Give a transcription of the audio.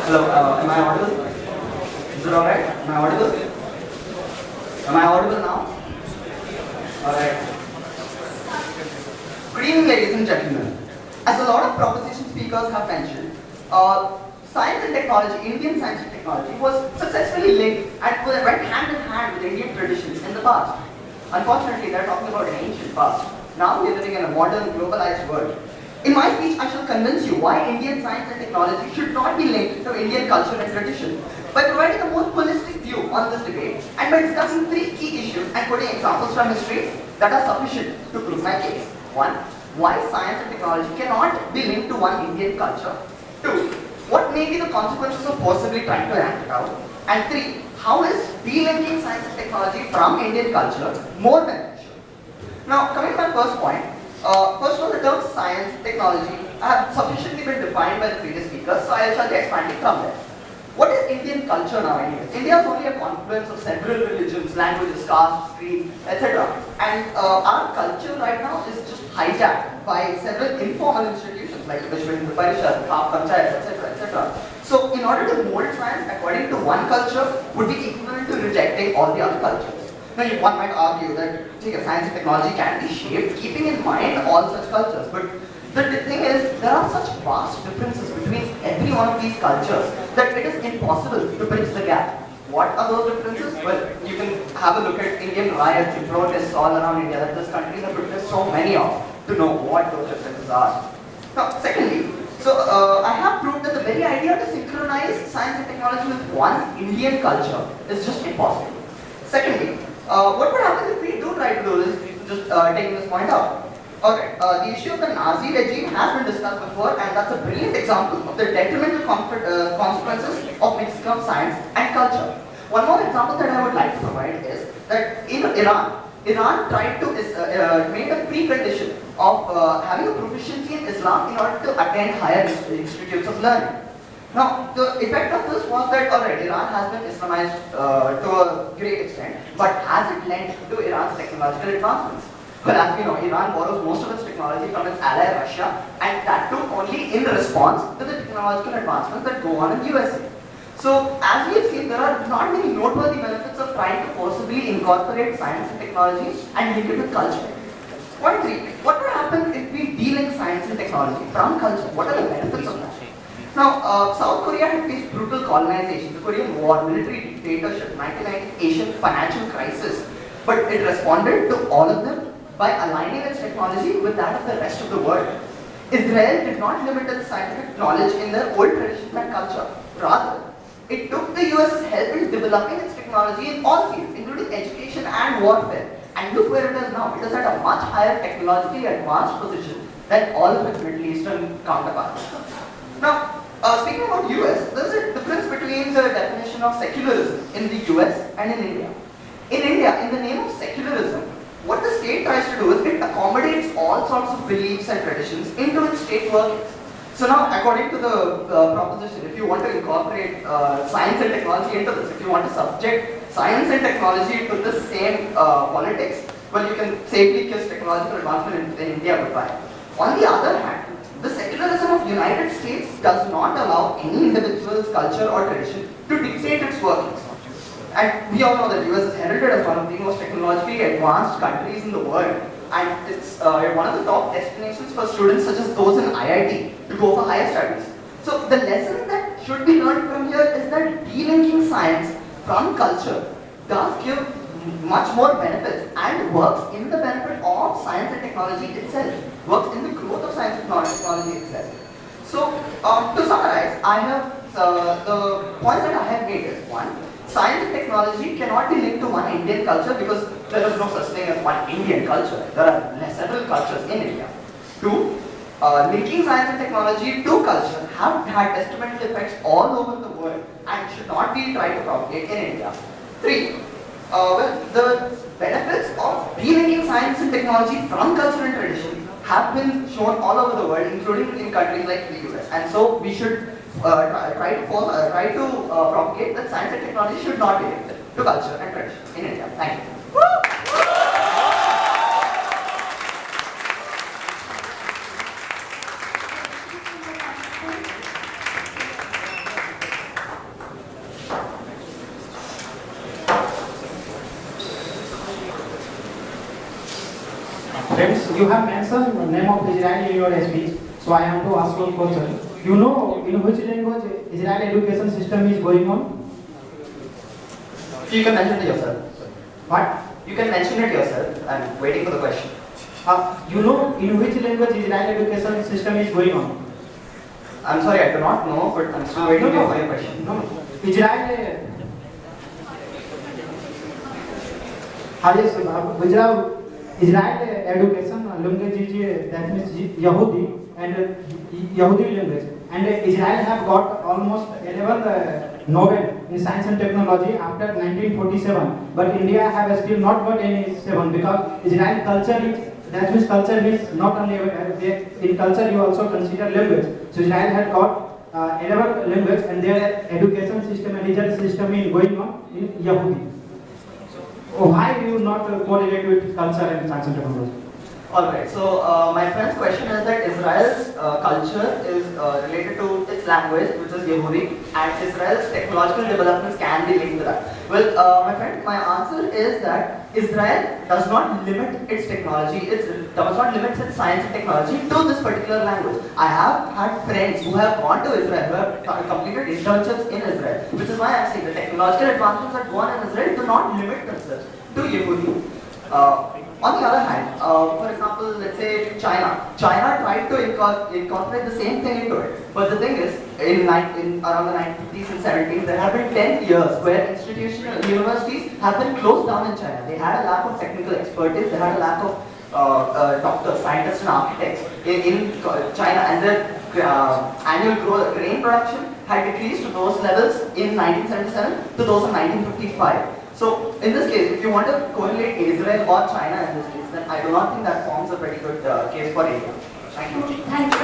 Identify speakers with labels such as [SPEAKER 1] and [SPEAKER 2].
[SPEAKER 1] Hello, am I audible? Is it alright? Am I audible? Am I audible now? Alright. Good evening, ladies and gentlemen. As a lot of proposition speakers have mentioned, science and technology, Indian science and technology, was successfully linked and went hand in hand with Indian traditions in the past. Unfortunately, they're talking about an ancient past. Now we're living in a modern, globalized world. In my speech, I shall convince you why Indian science and technology should not be linked to Indian culture and tradition by providing a more holistic view on this debate and by discussing three key issues and putting examples from history that are sufficient to prove my case. One, why science and technology cannot be linked to one Indian culture. Two, what may be the consequences of forcibly trying to act it out. And three, how is delinking science and technology from Indian culture more beneficial? Now, coming to my first point, first of all, the terms science, technology have sufficiently been defined by the previous speakers, so I shall be expanding from there. What is Indian culture now anyways? India is only a confluence of several religions, languages, castes, creeds, etc. And our culture right now is just hijacked by several informal institutions like the Vishwa Hindu Parishad, Khap Panchayat, etc. etc. So in order to mold science according to one culture would be equivalent to rejecting all the other cultures. Now, one might argue that science and technology can be shaped keeping in mind all such cultures, but the thing is, there are such vast differences between every one of these cultures that it is impossible to bridge the gap. What are those differences? Well, you can have a look at Indian riots and protests all around India that this country has witnessed so many of to know what those differences are. Now, secondly, I have proved that the very idea to synchronize science and technology with one Indian culture is just impossible. Secondly, what would happen if we do try to do this, just taking this point out? Okay, the issue of the Nazi regime has been discussed before, and that's a brilliant example of the detrimental consequences of mixing of science and culture. One more example that I would like to provide is that in Iran tried to make a precondition of having a proficiency in Islam in order to attend higher institutes of learning. Now, the effect of this was that already Iran has been Islamized to a great extent, but has it lent to Iran's technological advancements? Well, as we know, Iran borrows most of its technology from its ally Russia, and that too only in response to the technological advancements that go on in the USA. So, as we have seen, there are not many noteworthy benefits of trying to forcibly incorporate science and technology and link it with culture. Point 3. What would happen if we de-link science and technology from culture? What are the benefits of that? Now, South Korea had faced brutal colonization, the Korean War, military dictatorship, 1990s Asian financial crisis, but it responded to all of them by aligning its technology with that of the rest of the world. Israel did not limit its scientific knowledge in their old traditions and culture. Rather, it took the US's help in developing its technology in all fields, including education and warfare. And look where it is now. It is at a much higher technologically advanced position than all of its Middle Eastern counterparts. Now, speaking about US, there is a difference between the definition of secularism in the US and in India. In India, in the name of secularism, what the state tries to do is it accommodates all sorts of beliefs and traditions into its state workings. So now, according to the proposition, if you want to incorporate science and technology into this, if you want to subject science and technology to the same politics, well, you can safely kiss technological advancement in India goodbye. On the other hand, the secularism of United States does not allow any individual's culture or tradition to dictate its workings. And we all know that the US is heralded as one of the most technologically advanced countries in the world. And it's one of the top destinations for students such as those in IIT to go for higher studies. So the lesson that should be learned from here is that de-linking science from culture does give much more benefits and works in the benefit of science and technology itself, works in the growth of science and technology itself. So to summarize, I have the points that I have made is one, science and technology cannot be linked to one Indian culture because there is no such thing as one Indian culture. There are several cultures in India. Two, linking science and technology to culture have had detrimental effects all over the world and should not be tried to propagate in India. Three, the benefits of de-linking science and technology from culture and tradition have been shown all over the world, including in countries like the US. And so we should try to propagate that science and technology should not be linked to culture and tradition in India. Thank you.
[SPEAKER 2] Friends, you have mentioned the name of Israel in your speech, so I have to ask you a question. You know in which language Israel education system is going on?
[SPEAKER 1] You can mention it yourself.
[SPEAKER 2] What?
[SPEAKER 1] You can mention it yourself. I'm waiting for the question.
[SPEAKER 2] You know in which language Israel education system is going on?
[SPEAKER 1] I'm sorry, I do not know, but I'm still waiting for your question.
[SPEAKER 2] No. Israel. Israel education language is that means Yahudi and Yahudi language. And Israel have got almost 11 Nobel in science and technology after 1947. But India have still not got any 7 because Israel culture is, that means culture means not only in culture you also consider language. So Israel had got 11 language and their education system and research system is going on in Yahudi. Why do you not correlate with culture and science and technology?
[SPEAKER 1] Alright, so my friend's question is that Israel's culture is related to its language, which is Yehudi, and Israel's technological developments can be linked to that. Well, my friend, my answer is that Israel does not limit its technology, it does not limit its science and technology to this particular language. I have had friends who have gone to Israel, who have completed internships in Israel, which is why I am saying the technological advancements that go on in Israel do not limit themselves to Yehudi. On the other hand, for example, let's say China. China tried to incorporate the same thing into it. But the thing is, in around the 1950s and 70s, there have been 10 years where institutional universities have been closed down in China. They had a lack of technical expertise, they had a lack of doctors, scientists and architects in China, and their annual grain production had decreased to those levels in 1977 to those of 1955. So, in this case, if you want to correlate Israel or China in this case, then I do not think that forms a pretty good case for India. Thank you.
[SPEAKER 3] Thank you.